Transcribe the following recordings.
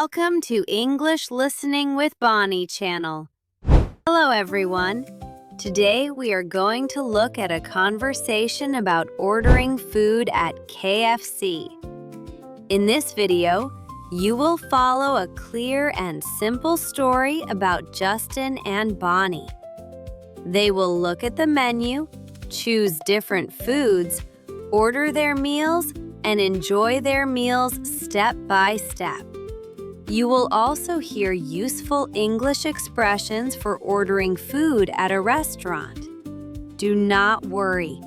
Welcome to English Listening with Bonnie channel. Hello everyone. Today we are going to look at a conversation about ordering food at KFC. In this video, you will follow a clear and simple story about Justin and Bonnie. They will look at the menu, choose different foods, order their meals, and enjoy their meals step by step. You will also hear useful English expressions for ordering food at a restaurant. Do not worry.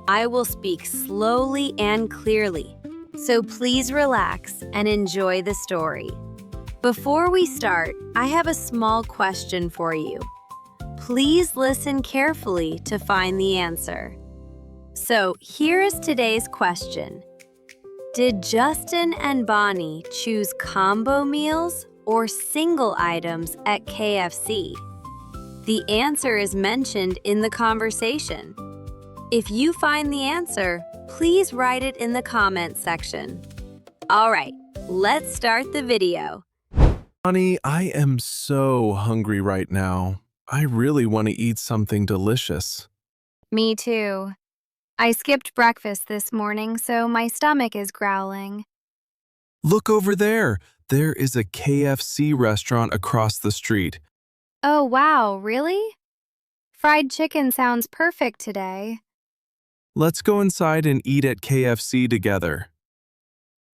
I will speak slowly and clearly, so please relax and enjoy the story. Before we start, I have a small question for you. Please listen carefully to find the answer. So here is today's question. Did Justin and Bonnie choose combo meals or single items at KFC? The answer is mentioned in the conversation. If you find the answer, please write it in the comments section. All right, let's start the video. Bonnie, I am so hungry right now. I really want to eat something delicious. Me too. I skipped breakfast this morning, so my stomach is growling. Look over there. There is a KFC restaurant across the street. Oh, wow, really? Fried chicken sounds perfect today. Let's go inside and eat at KFC together.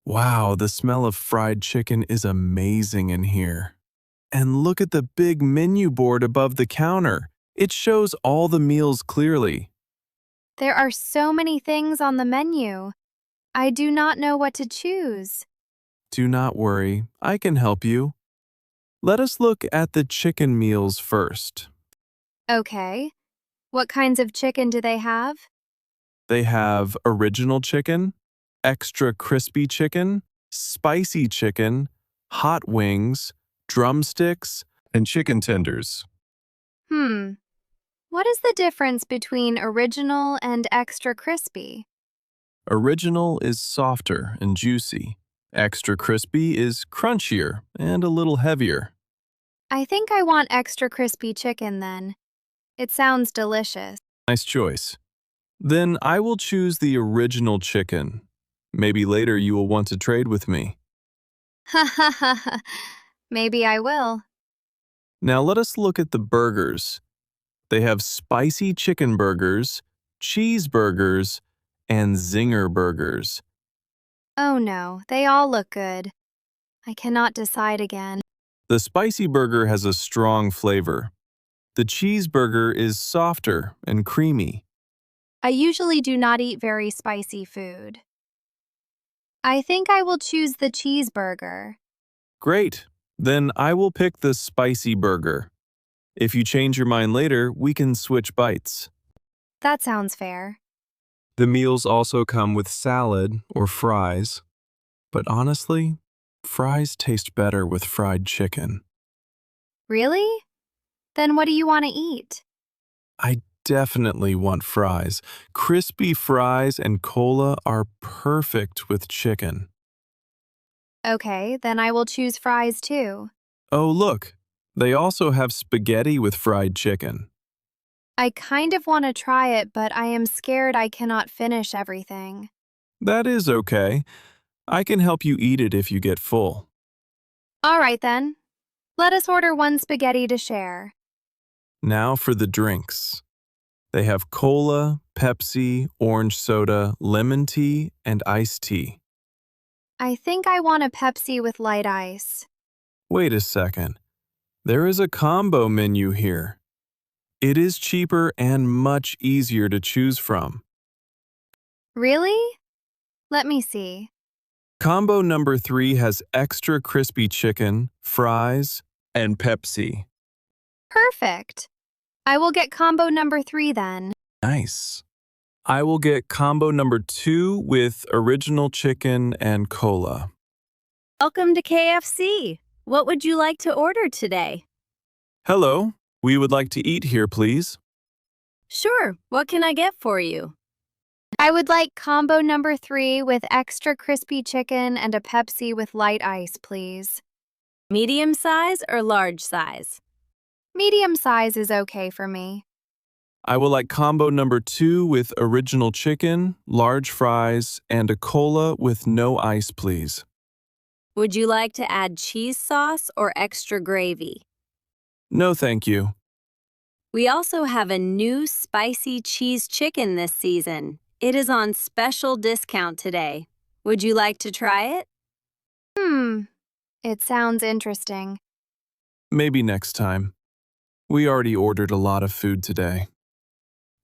Wow, the smell of fried chicken is amazing in here. And look at the big menu board above the counter. It shows all the meals clearly. There are so many things on the menu. I do not know what to choose. Do not worry, I can help you. Let us look at the chicken meals first. Okay. What kinds of chicken do they have? They have original chicken, extra crispy chicken, spicy chicken, hot wings, drumsticks, and chicken tenders. What is the difference between original and extra crispy? Original is softer and juicy. Extra crispy is crunchier and a little heavier. I think I want extra crispy chicken then. It sounds delicious. Nice choice. Then I will choose the original chicken. Maybe later you will want to trade with me. Ha ha ha ha. Maybe I will. Now let us look at the burgers. They have spicy chicken burgers, cheeseburgers, and zinger burgers. Oh no, they all look good. I cannot decide again. The spicy burger has a strong flavor. The cheeseburger is softer and creamy. I usually do not eat very spicy food. I think I will choose the cheeseburger. Great. Then I will pick the spicy burger. If you change your mind later, we can switch bites. That sounds fair. The meals also come with salad or fries. But honestly, fries taste better with fried chicken. Really? Then what do you want to eat? I definitely want fries. Crispy fries and cola are perfect with chicken. Okay, then I will choose fries too. Oh, look. They also have spaghetti with fried chicken. I kind of want to try it, but I am scared I cannot finish everything. That is okay. I can help you eat it if you get full. All right then. Let us order one spaghetti to share. Now for the drinks. They have cola, Pepsi, orange soda, lemon tea, and iced tea. I think I want a Pepsi with light ice. Wait a second. There is a combo menu here. It is cheaper and much easier to choose from. Really? Let me see. Combo number 3 has extra crispy chicken, fries, and Pepsi. Perfect. I will get combo number 3 then. Nice. I will get combo number 2 with original chicken and cola. Welcome to KFC. What would you like to order today? Hello, we would like to eat here, please. Sure, what can I get for you? I would like combo number 3 with extra crispy chicken and a Pepsi with light ice, please. Medium size or large size? Medium size is okay for me. I would like combo number 2 with original chicken, large fries, and a cola with no ice, please. Would you like to add cheese sauce or extra gravy? No, thank you. We also have a new spicy cheese chicken this season. It is on special discount today. Would you like to try it? It sounds interesting. Maybe next time. We already ordered a lot of food today.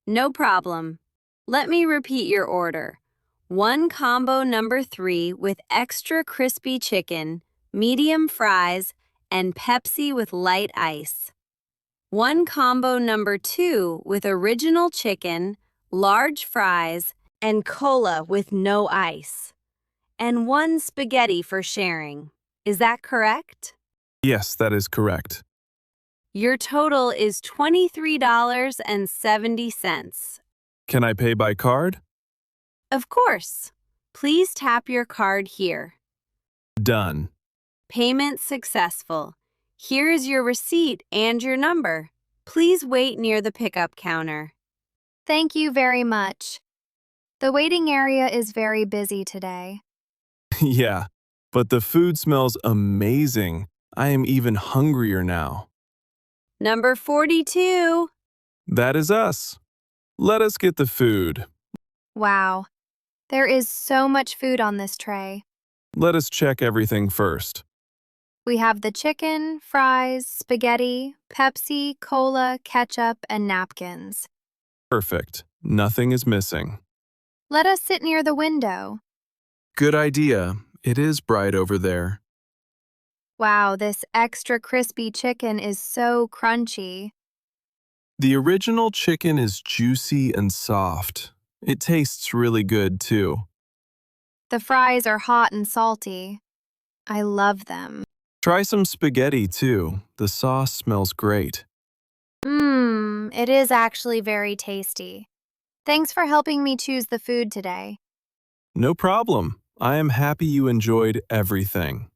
No problem. Let me repeat your order. 1 combo number 3 with extra crispy chicken, medium fries, and Pepsi with light ice. 1 combo number 2 with original chicken, large fries, and cola with no ice. And 1 spaghetti for sharing. Is that correct? Yes, that is correct. Your total is $23.70. Can I pay by card? Of course. Please tap your card here. Done. Payment successful. Here is your receipt and your number. Please wait near the pickup counter. Thank you very much. The waiting area is very busy today. Yeah, but the food smells amazing. I am even hungrier now. Number 42. That is us. Let us get the food. Wow. There is so much food on this tray. Let us check everything first. We have the chicken, fries, spaghetti, Pepsi, cola, ketchup, and napkins. Perfect. Nothing is missing. Let us sit near the window. Good idea. It is bright over there. Wow, this extra crispy chicken is so crunchy. The original chicken is juicy and soft. It tastes really good, too. The fries are hot and salty. I love them. Try some spaghetti, too. The sauce smells great. It is actually very tasty. Thanks for helping me choose the food today. No problem. I am happy you enjoyed everything.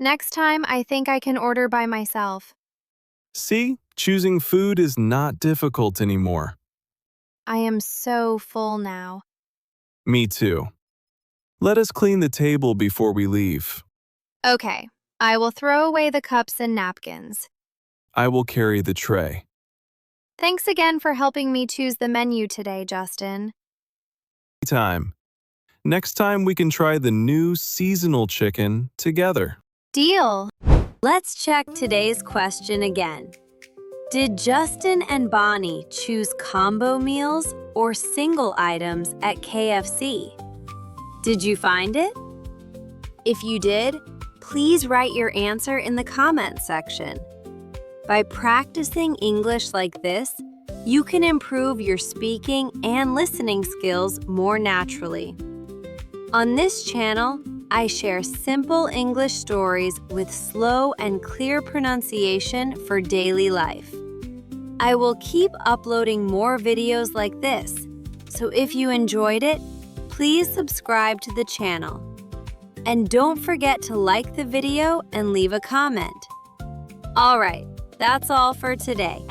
Next time, I think I can order by myself. See, choosing food is not difficult anymore. I am so full now. Me too. Let us clean the table before we leave. Okay, I will throw away the cups and napkins. I will carry the tray. Thanks again for helping me choose the menu today, Justin. Time. Next time we can try the new seasonal chicken together. Deal. Let's check today's question again. Did Justin and Bonnie choose combo meals or single items at KFC? Did you find it? If you did, please write your answer in the comments section. By practicing English like this, you can improve your speaking and listening skills more naturally. On this channel, I share simple English stories with slow and clear pronunciation for daily life. I will keep uploading more videos like this, so if you enjoyed it, please subscribe to the channel. And don't forget to like the video and leave a comment. All right, that's all for today.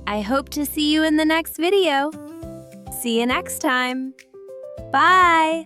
I hope to see you in the next video. See you next time. Bye!